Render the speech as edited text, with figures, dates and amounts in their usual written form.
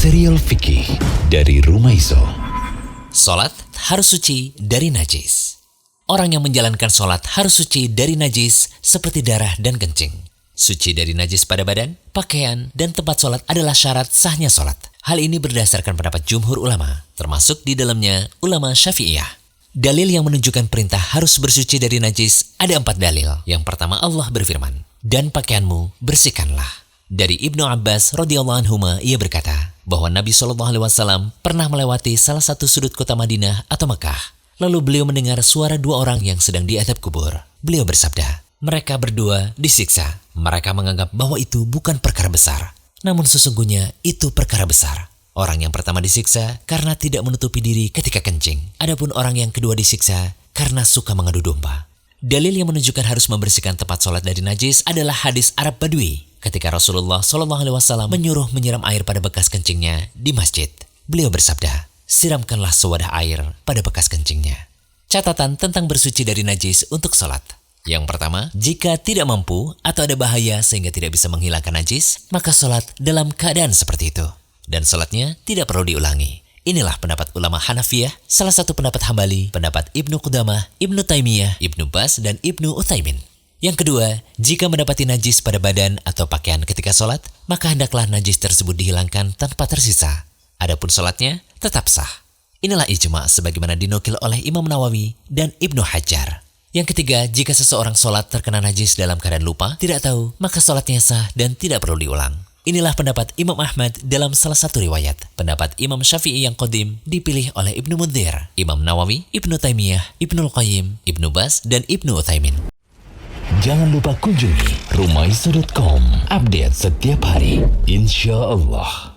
Serial Fikih dari Rumaiso. Salat harus suci dari najis. Orang yang menjalankan salat harus suci dari najis seperti darah dan kencing. Suci dari najis pada badan, pakaian, dan tempat salat adalah syarat sahnya salat. Hal ini berdasarkan pendapat jumhur ulama, termasuk di dalamnya ulama Syafi'iyah. Dalil yang menunjukkan perintah harus bersuci dari najis ada 4 dalil. Yang pertama, Allah berfirman, "Dan pakaianmu bersihkanlah." Dari Ibnu Abbas radhiyallahu anhuma, ia berkata bahwa Nabi SAW pernah melewati salah satu sudut kota Madinah atau Mekah. Lalu beliau mendengar suara 2 orang yang sedang diadab kubur. Beliau bersabda, "Mereka berdua disiksa." Mereka menganggap bahwa itu bukan perkara besar. Namun sesungguhnya itu perkara besar. Orang yang pertama disiksa karena tidak menutupi diri ketika kencing. Adapun orang yang kedua disiksa karena suka mengadu domba. Dalil yang menunjukkan harus membersihkan tempat sholat dari najis adalah hadis Arab Badui. Ketika Rasulullah SAW menyuruh menyiram air pada bekas kencingnya di masjid. Beliau bersabda, "Siramkanlah sewadah air pada bekas kencingnya." Catatan tentang bersuci dari najis untuk sholat. Yang pertama, jika tidak mampu atau ada bahaya sehingga tidak bisa menghilangkan najis, maka sholat dalam keadaan seperti itu. Dan sholatnya tidak perlu diulangi. Inilah pendapat ulama Hanafiyah, salah satu pendapat Hambali, pendapat Ibnu Qudamah, Ibnu Taimiyah, Ibnu Baz, dan Ibnu Utsaimin. Yang kedua, jika mendapati najis pada badan atau pakaian ketika sholat, maka hendaklah najis tersebut dihilangkan tanpa tersisa. Adapun sholatnya tetap sah. Inilah ijma' sebagaimana dinukil oleh Imam Nawawi dan Ibnu Hajar. Yang ketiga, jika seseorang sholat terkena najis dalam keadaan lupa, tidak tahu, maka sholatnya sah dan tidak perlu diulang. Inilah pendapat Imam Ahmad dalam salah satu riwayat. Pendapat Imam Syafi'i yang qadim dipilih oleh Ibnu Mundzir, Imam Nawawi, Ibnu Taimiyah, Ibnu Qayyim, Ibnu Baz, dan Ibnu Utsaimin. Jangan lupa kunjungi rumaiso.com. Update setiap hari, insya Allah.